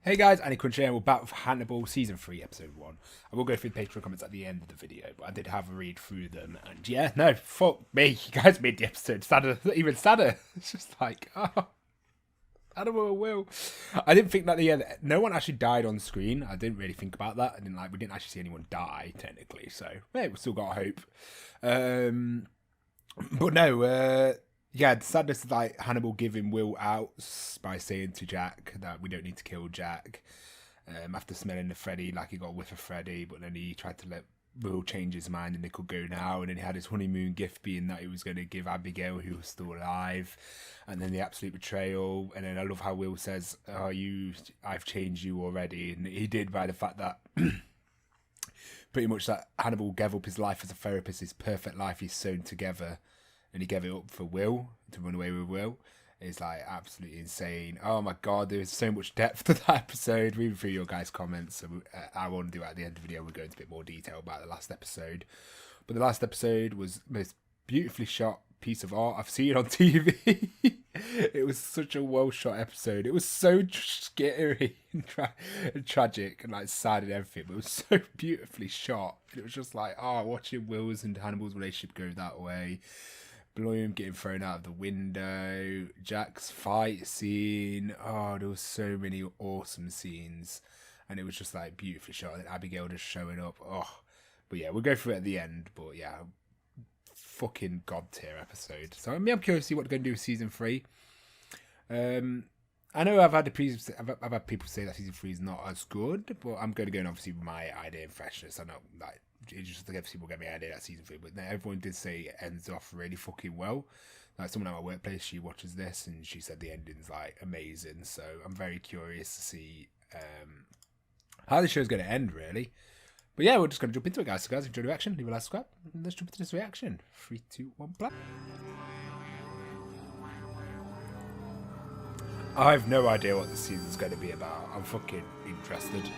Hey guys, AniCrunch here, and we're back with Hannibal Season 3, Episode 1. I will go through the Patreon comments at the end of the video, but I did have a read through them, and yeah, no, fuck me, you guys made the episode sadder, even sadder. It's just like, oh, Hannibal will. I didn't think that no one actually died on screen. I didn't really think about that. We didn't actually see anyone die, technically, so, yeah, we still got hope. But no, yeah, the sadness is like Hannibal giving Will out by saying to Jack that we don't need to kill Jack. After smelling the Freddy, like he got a whiff of Freddy, but then he tried to let Will change his mind and they could go now. And then he had his honeymoon gift being that he was going to give Abigail, who was still alive. And then the absolute betrayal. And then I love how Will says, I've changed you already. And he did by the fact that pretty much that Hannibal gave up his life as a therapist, his perfect life he's sewn together. And he gave it up for Will, to run away with Will. It's like absolutely insane. Oh my god, there is so much depth to that episode. Reading through your guys' comments, so I want to do it at the end of the video. We'll go into a bit more detail about the last episode. But the last episode was the most beautifully shot piece of art I've seen on TV. It was such a well shot episode. It was so scary and tragic and like sad and everything, but it was so beautifully shot. It was just like, watching Will's and Hannibal's relationship go that way. Bloom getting thrown out of the window, Jack's fight scene. Oh, there was so many awesome scenes, and it was just like beautifully shot. And Abigail just showing up. Oh, but yeah, we'll go through it at the end. But yeah, fucking god tier episode. So I'm curious to see what they're going to do with season 3. I know I've had people say that season 3 is not as good, but I'm going to go in obviously with my idea and freshness. I know like. It just gives people get me idea that season 3, but everyone did say it ends off really fucking well. Like someone at my workplace, she watches this and she said the ending's like amazing. So I'm very curious to see how the show's going to end, really. But yeah, we're just going to jump into it, guys. So guys, if you enjoyed the reaction, leave a like, subscribe, and let's jump into this reaction. 3, 2, 1, play. I have no idea what the season's going to be about. I'm fucking interested.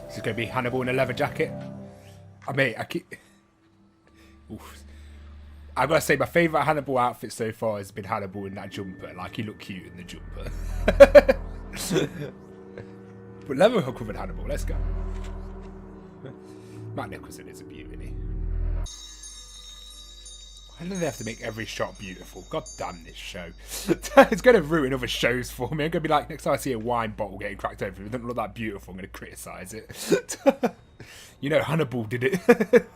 It's going to be Hannibal in a leather jacket. I got to say, my favourite Hannibal outfit so far has been Hannibal in that jumper. Like, he looked cute in the jumper. But leather covered Hannibal, let's go. Matt Nicholson is a beauty. Why do they have to make every shot beautiful? God damn this show. It's going to ruin other shows for me. I'm going to be like, next time I see a wine bottle getting cracked open, if it doesn't look that beautiful, I'm going to criticise it. You know, Hannibal did it.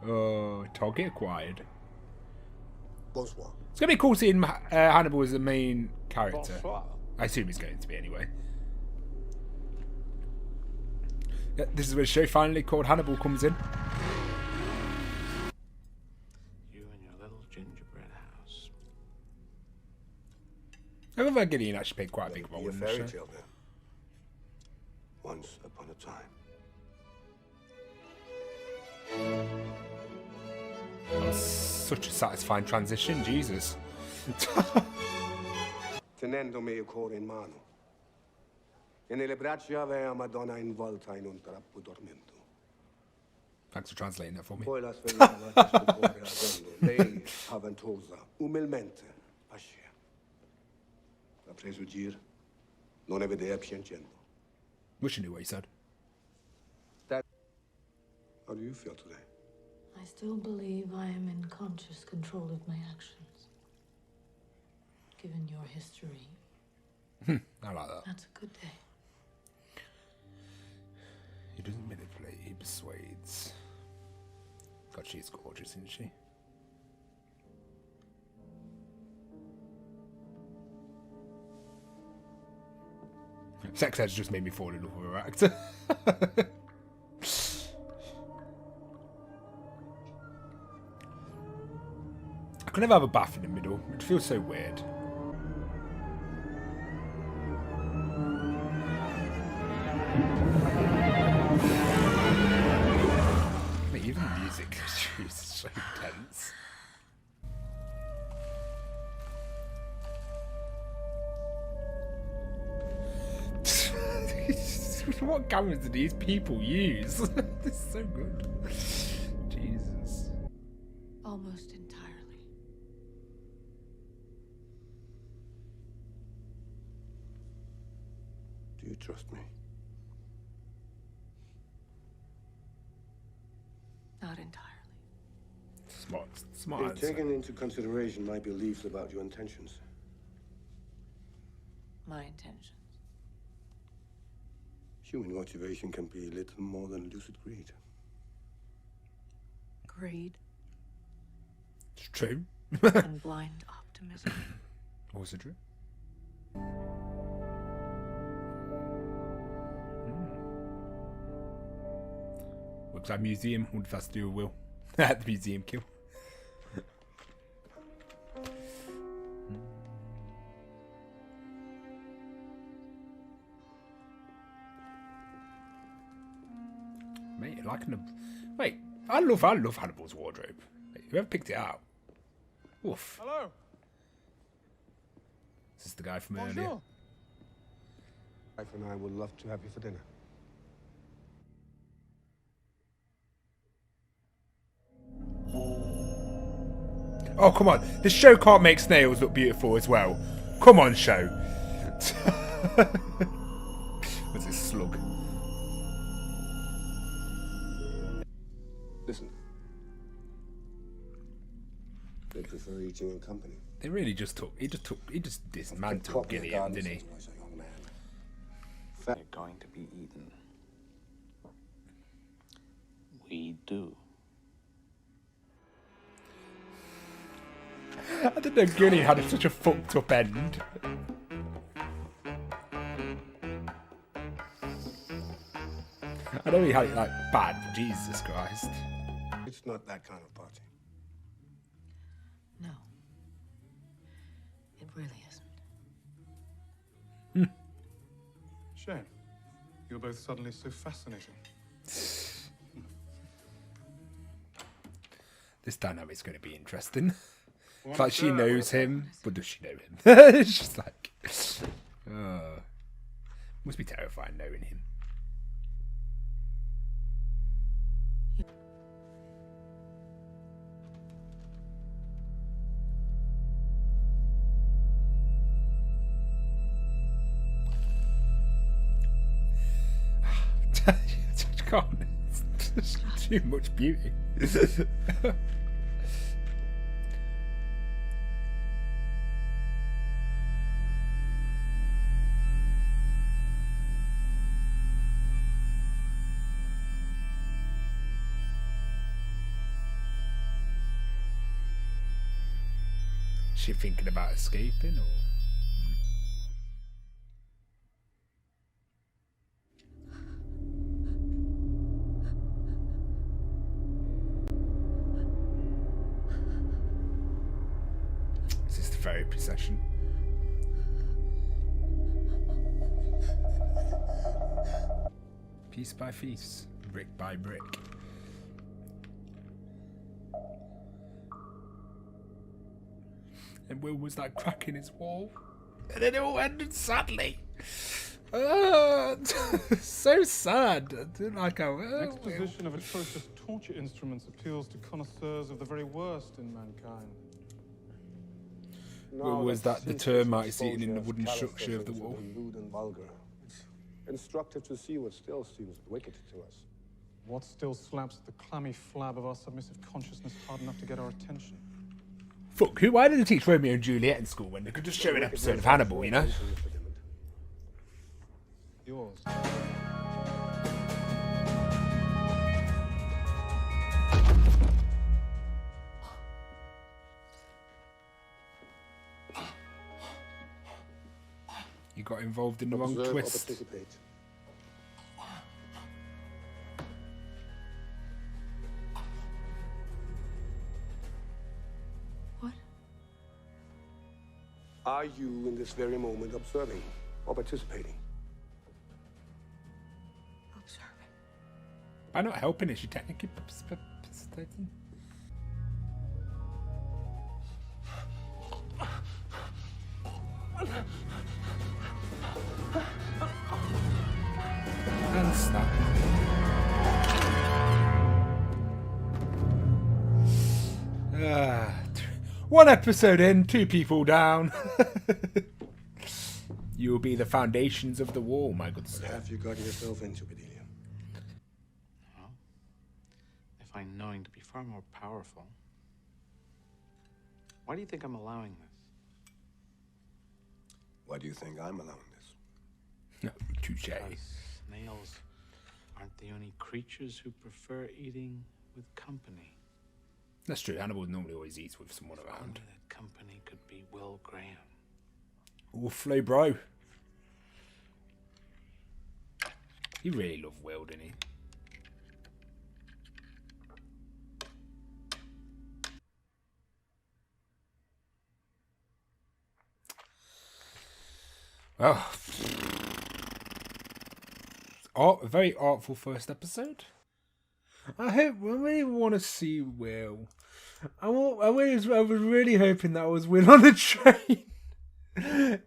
Oh, target acquired. Bonsoir. It's going to be cool seeing Hannibal as the main character. Bonsoir. I assume he's going to be anyway. Yeah, this is where the show finally called Hannibal comes in. I love how Gideon actually played quite a big role in the show. Tale, then. Once upon a time. That's such a satisfying transition, Jesus. Tenendomi il cuore in mano. E nelle braccia avea Madonna involta in un trappo tormento. Thanks for translating that for me. Poi la svegliava questo cuore ardendo. Lei, spaventosa, umilmente, pascea. La preso gir, non ne vedea piangendo. Wish I knew what he said. How do you feel today? I still believe I am in conscious control of my actions. Given your history. I like that. That's a good day. He doesn't manipulate, he persuades. God, she's gorgeous, isn't she? Sex Ed's just made me fall in love with her actor. I could never have a bath in the middle. It feels so weird. I mean, even the music is so intense. What cameras do these people use? This is so good. Jesus. Almost entirely. Do you trust me? Not entirely. Smart I've answer. taken into consideration my beliefs about your intentions. My intentions. Human motivation can be little more than lucid greed. Greed It's true. and blind optimism. Also true. Looks like museum. What if that's to do with Will? At the museum kill. Mate, liking the. Wait, I love Hannibal's wardrobe. Wait, whoever picked it out. Woof. Hello. Is this the guy from earlier? Bonjour. Wife and I would love to have you for dinner. Oh, come on. The show can't make snails look beautiful as well. Come on, show. What's this slug? Listen. They prefer eating in company. They really just took. He just dismantled Gilliam, didn't he? They're going to be eaten. We do. I didn't know Gilliam had such a fucked up end. I know he had it like bad, but Jesus Christ. It's not that kind of party. No. It really isn't. Shame. You're both suddenly so fascinating. This dynamic's going to be interesting. It's One like she third. knows him, but does she know him? It's just like, must be terrifying knowing him. God, it's too much beauty. Is she thinking about escaping or? Is this the therapy session? Piece by piece, brick by brick. And Will was like cracking his wall. And then it all ended sadly. So sad. I didn't like how. Exposition of atrocious torture instruments appeals to connoisseurs of the very worst in mankind. Will was that the termites eating in the wooden structure of the wall? Lewd and vulgar. It's instructive to see what still seems wicked to us. What still slaps at the clammy flab of our submissive consciousness hard enough to get our attention? Fuck, who? Why didn't they teach Romeo and Juliet in school when they could just show an episode of Hannibal, you know? Yours. You got involved in the wrong Observe or twist. participate. What? Are you in this very moment observing or participating? Observing. By not helping, is she technically participating? And snap. One episode in, 2 people down. You will be the foundations of the wall, my good What sir. have you gotten yourself into, Bedelia? Well, I find knowing to be far more powerful. Why do you think I'm allowing this? Why do you think I'm allowing this? No, touche. Because snails aren't the only creatures who prefer eating with company. That's true. Hannibal normally always eats with someone Only around. that company could be Will Graham. Ooh, flow, bro. He really loved Will, didn't he? Oh, a very artful first episode. I really want to see Will. I was really hoping that was Will on the train. I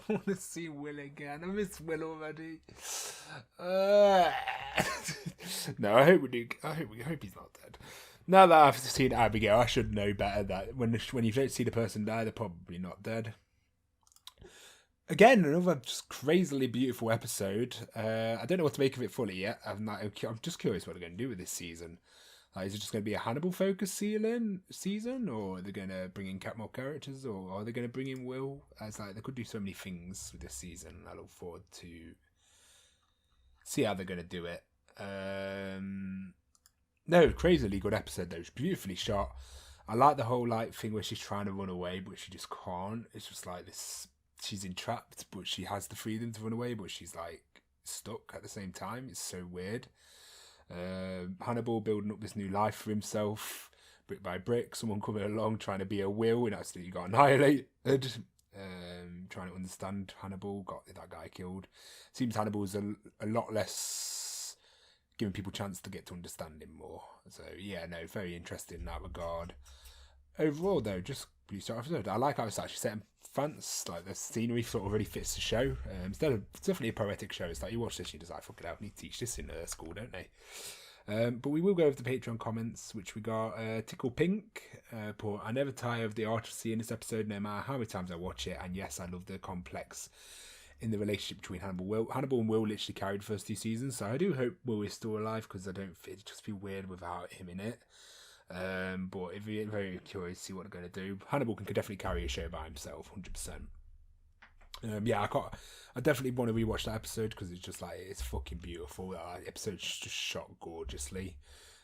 want to see Will again. I miss Will already. No, I hope we do. I hope he's not dead. Now that I've seen Abigail, I should know better that when you don't see the person die, they're probably not dead. Again, another just crazily beautiful episode. I don't know what to make of it fully yet. I'm just curious what they're going to do with this season. Is it just going to be a Hannibal focus season, or are they going to bring in more characters, or are they going to bring in Will? As they could do so many things with this season. I look forward to see how they're going to do it. No, crazily good episode though. It's beautifully shot. I like the whole thing where she's trying to run away, but she just can't. It's just like this. She's entrapped, but she has the freedom to run away, but she's stuck at the same time. It's so weird. Hannibal building up this new life for himself, brick by brick. Someone coming along trying to be a Will and absolutely got annihilated. Trying to understand Hannibal, got that guy killed. Seems Hannibal's a lot less giving people a chance to get to understand him more. So yeah, no, very interesting in that regard. Overall though, just pretty short episode. I like how it's actually set in France. The scenery sort of really fits the show. It's definitely a poetic show. It's you watch this, you're just fuck it out. Need to teach this in school, don't they? But we will go over the Patreon comments, which we got Tickle Pink. I never tire of the artistry in this episode, no matter how many times I watch it. And yes, I love the complex in the relationship between Hannibal and Will literally carried the first 2 seasons. So I do hope Will is still alive, because I don't it'd just be weird without him in it. But if you're very curious to see what they're going to do, Hannibal can definitely carry a show by himself, 100%. I definitely want to rewatch that episode, because it's just it's fucking beautiful. That episode's just shot gorgeously.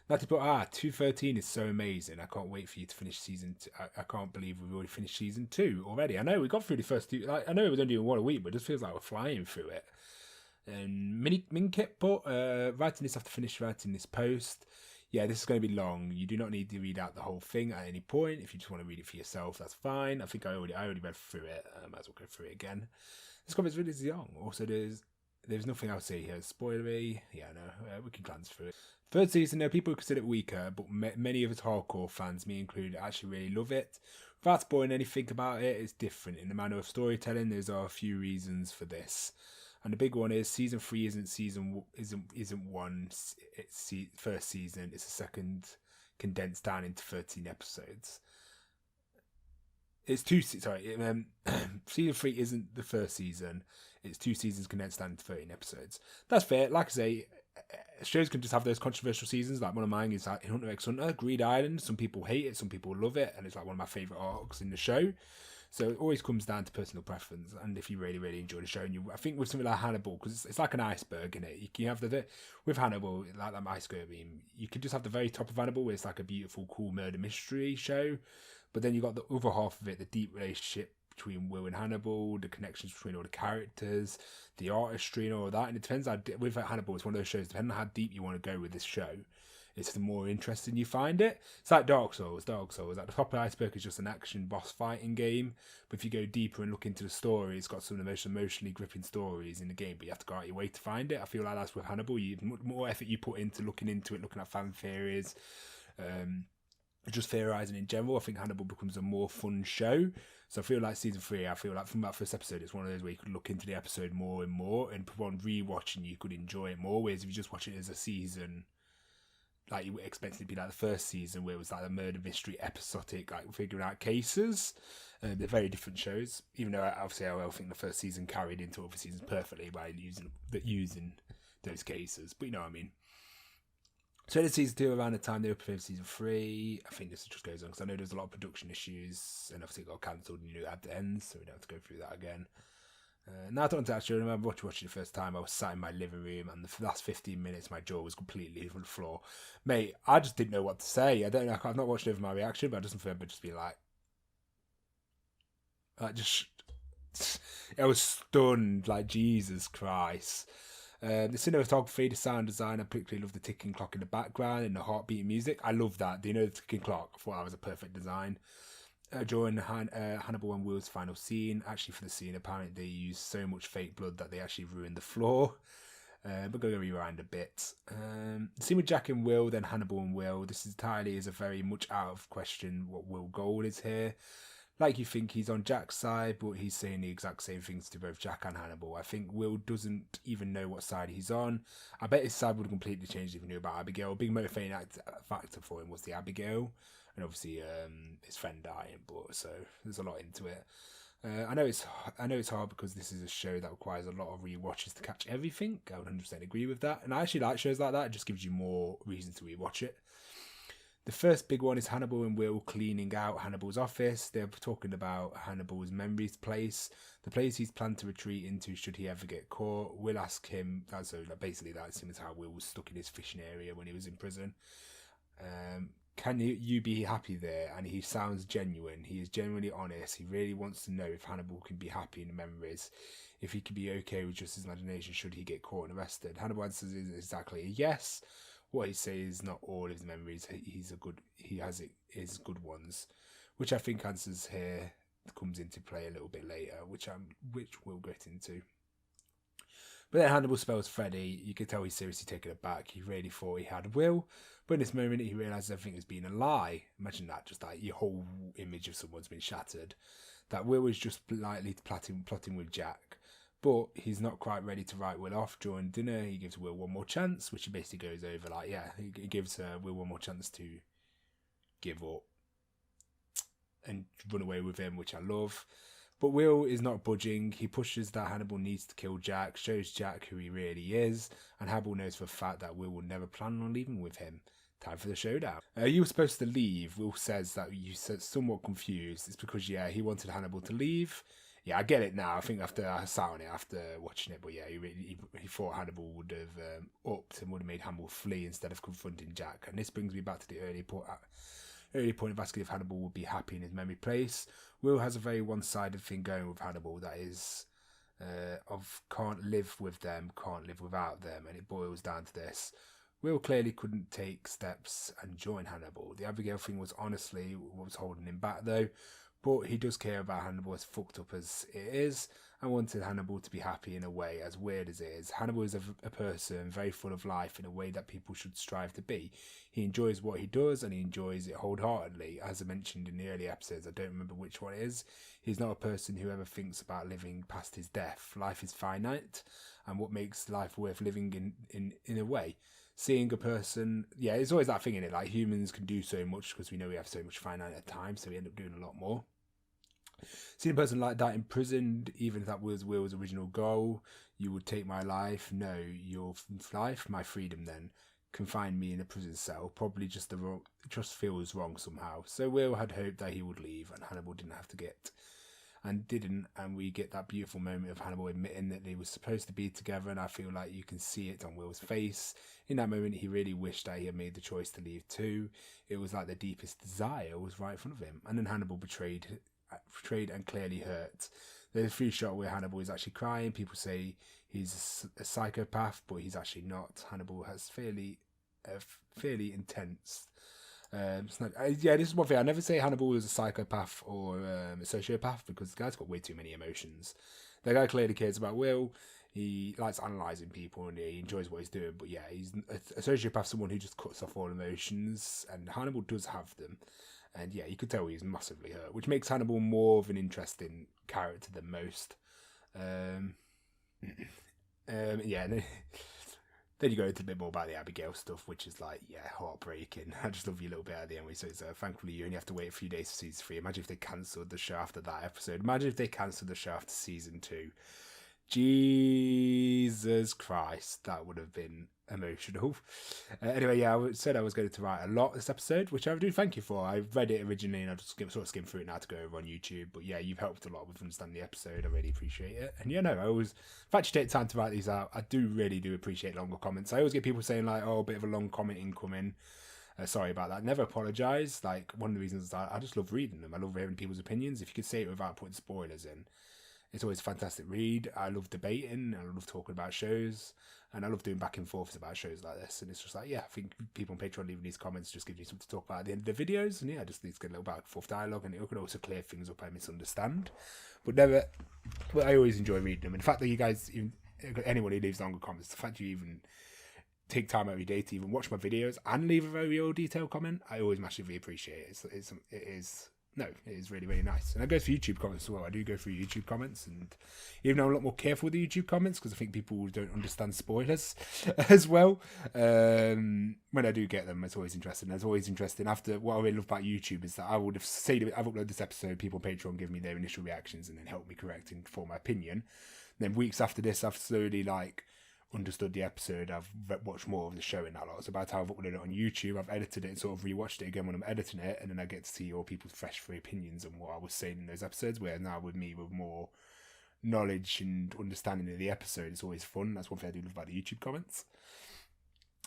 Not to put 213 is so amazing. I can't wait for you to finish season 2. I can't believe we've already finished season 2 already. I know we got through the first 2. I know it was only 1 a week, but it just feels like we're flying through it. And Minkit put writing this after finish writing this post. Yeah, this is going to be long. You do not need to read out the whole thing at any point. If you just want to read it for yourself, that's fine. I think I already read through it. I might as well go through it again. This comic is really young. Also, there's nothing else to say here. Spoilery. Yeah, no, we can glance through it. 3rd season, there are people who consider it weaker, but many of its hardcore fans, me included, actually really love it. Without spoiling anything about it, it's different. In the manner of storytelling, there are a few reasons for this. And the big one is season 3 isn't one. It's first season. It's a second condensed down into 13 episodes. It's 2. Sorry, season 3 isn't the first season. It's 2 seasons condensed down into 13 episodes. That's fair. Like I say, shows can just have those controversial seasons. Like one of mine is Hunter x Hunter, Greed Island. Some people hate it, some people love it, and it's one of my favourite arcs in the show. So it always comes down to personal preference, and if you really, really enjoy the show. And I think with something like Hannibal, because it's like an iceberg in it. You can have with Hannibal, like that iceberg beam, you could just have the very top of Hannibal, where it's like a beautiful, cool murder mystery show. But then you got the other half of it, the deep relationship between Will and Hannibal, the connections between all the characters, the artistry and all of that. And it depends with Hannibal, it's one of those shows, depending on how deep you want to go with this show, it's the more interesting you find it. It's like Dark Souls. At the top of the iceberg is just an action boss fighting game. But if you go deeper and look into the story, it's got some of the most emotionally gripping stories in the game, but you have to go out your way to find it. I feel like that's with Hannibal. More effort you put into looking into it, looking at fan theories, just theorising in general. I think Hannibal becomes a more fun show. So I feel like season 3, from that first episode, it's one of those where you could look into the episode more and more, and upon rewatching you could enjoy it more. Whereas if you just watch it as a season, like you expected it to be like the first season, where it was like a murder mystery episodic, like figuring out cases. They're very different shows, even though obviously I think the first season carried into other seasons perfectly by using those cases. But you know what I mean. So in season 2, around the time they were preparing for season 3, I think this just goes on because I know there's a lot of production issues, and obviously it got cancelled and it had to end, so we don't have to go through that again. Now I don't actually remember watching the first time. I was sat in my living room, and the last 15 minutes my jaw was completely on the floor. Mate, I just didn't know what to say. I don't know. I've not watched over my reaction, but I just remember just being like just I was stunned, like Jesus Christ. The cinematography, the sound design, I particularly love the ticking clock in the background and the heartbeat music. I love that. Do you know the ticking clock? I thought that was a perfect design. During Hannibal and Will's final scene, actually for the scene, apparently they used so much fake blood that they actually ruined the floor. We're going to rewind a bit. The scene with Jack and Will, then Hannibal and Will. This entirely is a very much out of question what Will's goal is here. Like you think he's on Jack's side, but he's saying the exact same things to both Jack and Hannibal. I think Will doesn't even know what side he's on. I bet his side would have completely changed if he knew about Abigail. A big motivating factor for him was the Abigail, and obviously his friend dying. But so there's a lot into it. I know it's hard because this is a show that requires a lot of rewatches to catch everything. I would 100% agree with that, and I actually like shows like that. It just gives you more reason to rewatch it. The first big one is Hannibal and Will cleaning out Hannibal's office. They're talking about Hannibal's memories place, the place he's planned to retreat into should he ever get caught. Will ask him, so basically that's similar to how Will was stuck in his fishing area when he was in prison. Can you be happy there? And he sounds genuine. He is genuinely honest. He really wants to know if Hannibal can be happy in the memories, if he can be okay with just his imagination should he get caught and arrested. Hannibal answers exactly a yes. What he says, not all his memories. He has his good ones, which I think answers here comes into play a little bit later, which we'll get into. But then Hannibal spells Freddy. You can tell he's seriously taken aback. He really thought he had Will, but in this moment he realizes everything has been a lie. Imagine that, just like your whole image of someone's been shattered. That Will was just lightly plotting with Jack. But he's not quite ready to write Will off. During dinner, he gives Will one more chance, which he basically goes over like, yeah, he gives Will one more chance to give up and run away with him, which I love. But Will is not budging. He pushes that Hannibal needs to kill Jack, shows Jack who he really is, and Hannibal knows for a fact that Will will never plan on leaving with him. Time for the showdown. You were supposed to leave. Will says that you said somewhat confused. It's because, yeah, he wanted Hannibal to leave. Yeah, I get it now. I think after I sat on it after watching it, but yeah, he thought Hannibal would have upped and would have made Hannibal flee instead of confronting Jack. And this brings me back to the early point of asking if Hannibal would be happy in his memory place. Will has a very one-sided thing going with Hannibal, that is of can't live with them, can't live without them, and it boils down to this. Will clearly couldn't take steps and join Hannibal. The Abigail thing was honestly what was holding him back though. But he does care about Hannibal, as fucked up as it is, and wanted Hannibal to be happy in a way, as weird as it is. Hannibal is a person very full of life in a way that people should strive to be. He enjoys what he does, and he enjoys it wholeheartedly. As I mentioned in the early episodes, I don't remember which one it is. He's not a person who ever thinks about living past his death. Life is finite, and what makes life worth living in a way. Seeing a person, yeah, it's always that thing in it, like humans can do so much because we know we have so much finite time, so we end up doing a lot more. Seeing a person like that imprisoned, even if that was Will's original goal, you would take my life, no, your life, my freedom then, confine me in a prison cell, probably just feels wrong somehow. So Will had hoped that he would leave and Hannibal didn't, and we get that beautiful moment of Hannibal admitting that they were supposed to be together, and I feel like you can see it on Will's face. In that moment he really wished that he had made the choice to leave too. It was like the deepest desire was right in front of him, and then Hannibal betrayed and clearly hurt. There's a few shot where Hannibal is actually crying. People say he's a psychopath, but he's actually not. Hannibal has fairly intense. This is one thing. I never say Hannibal is a psychopath or a sociopath because the guy's got way too many emotions. The guy clearly cares about Will. He likes analysing people and he enjoys what he's doing. But yeah, he's a sociopath, someone who just cuts off all emotions, and Hannibal does have them. And yeah, you could tell he's massively hurt, which makes Hannibal more of an interesting character than most. Yeah, Then you go into a bit more about the Abigail stuff, which is like, yeah, heartbreaking. I just love you a little bit at the end. So it's, thankfully, you only have to wait a few days for season 3. Imagine if they cancelled the show after that episode. Imagine if they cancelled the show after season 2. Jesus Christ, that would have been emotional. Anyway, yeah, I said I was going to write a lot this episode, which I do thank you for. I read it originally and I just sort of skimmed through it now to go over on YouTube. But yeah, you've helped a lot with understanding the episode. I really appreciate it. And yeah, no, I always, in fact, you take time to write these out. I really do appreciate longer comments. I always get people saying like, oh, a bit of a long comment incoming. Sorry about that. Never apologise. Like, one of the reasons is I just love reading them. I love hearing people's opinions. If you could say it without putting spoilers in, it's always a fantastic read. I love debating. I love talking about shows. And I love doing back and forths about shows like this. And it's just like, yeah, I think people on Patreon leaving these comments just gives you something to talk about at the end of the videos. And yeah, I just need to get a little back and forth dialogue. And it can also clear things up I misunderstand. But I always enjoy reading them. And the fact that you guys, even anyone who leaves longer comments, the fact you even take time every day to even watch my videos and leave a very old detailed comment, I always massively appreciate it. It is really, really nice. And I go through YouTube comments as well. I do go through YouTube comments, and even though I'm a lot more careful with the YouTube comments because I think people don't understand spoilers as well. When I do get them, it's always interesting. It's always interesting. After, what I really love about YouTube is that I would have said, I've uploaded this episode, people on Patreon give me their initial reactions and then help me correct and form my opinion. And then weeks after this, I've slowly understood the episode. I've watched more of the show in that lot. So by the time I've uploaded it on YouTube, I've edited it and sort of rewatched it again when I'm editing it, and then I get to see all people's fresh free opinions on what I was saying in those episodes. Where now with me, with more knowledge and understanding of the episode, it's always fun. That's one thing I do love about the YouTube comments.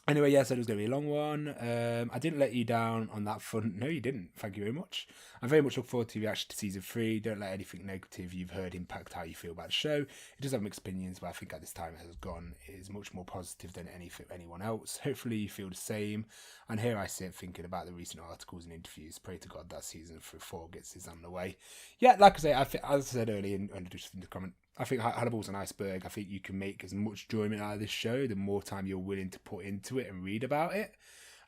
Anyway, yeah, so it was going to be a long one. I didn't let you down on that front. No, you didn't. Thank you very much. I very much look forward to the reaction to season 3. Don't let anything negative you've heard impact how you feel about the show. It does have mixed opinions, but I think at this time it has gone. It is much more positive than anyone else. Hopefully you feel the same. And here I sit thinking about the recent articles and interviews. Pray to God that season 4 gets his on the way. Yeah, like I say, as I said earlier in the comment, I think Hannibal's an iceberg. I think you can make as much enjoyment out of this show the more time you're willing to put into it and read about it.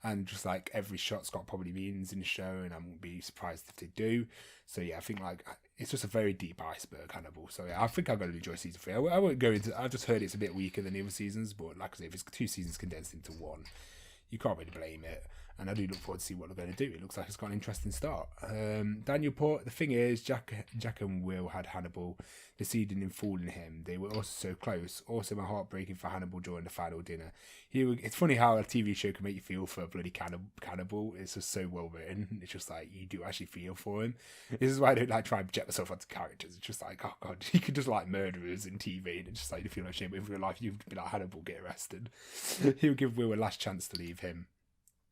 And just like every shot's got probably meanings in the show, and I won't be surprised if they do. So yeah, I think like it's just a very deep iceberg, Hannibal. So yeah, I think I'm going to enjoy season 3. I won't go into. I've just heard it's a bit weaker than the other seasons, but like I say, if it's 2 seasons condensed into 1, you can't really blame it. And I do look forward to see what they're going to do. It looks like it's got an interesting start. Daniel Port, the thing is, Jack and Will had Hannibal deceiving and fooling him. They were also so close. Also, my heart breaking for Hannibal during the final dinner. It's funny how a TV show can make you feel for a bloody cannibal. It's just so well written. It's just like, you do actually feel for him. This is why I don't like try and project myself onto characters. It's just like, oh God, you could just like murderers in TV, and it's just like you feel no shame. But in real life, you'd be like, Hannibal, get arrested. He would give Will a last chance to leave him.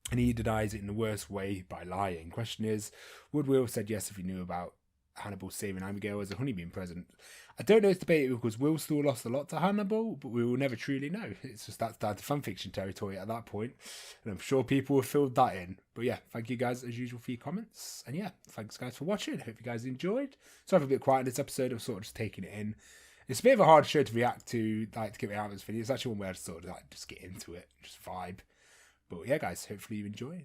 And he denies it in the worst way by lying. Question is, would Will have said yes if he knew about Hannibal saving Abigail as a honeymoon present? I don't know, it's debatable because Will still lost a lot to Hannibal, but we will never truly know. It's just that's down to fanfiction territory at that point. And I'm sure people have filled that in. But yeah, thank you guys as usual for your comments. And yeah, thanks guys for watching. Hope you guys enjoyed. Sorry for a bit quiet in this episode. I'm sort of just taking it in. It's a bit of a hard show to react to, like to get me out of this video. It's actually one where I sort of like just get into it, just vibe. But yeah, guys, hopefully you enjoy.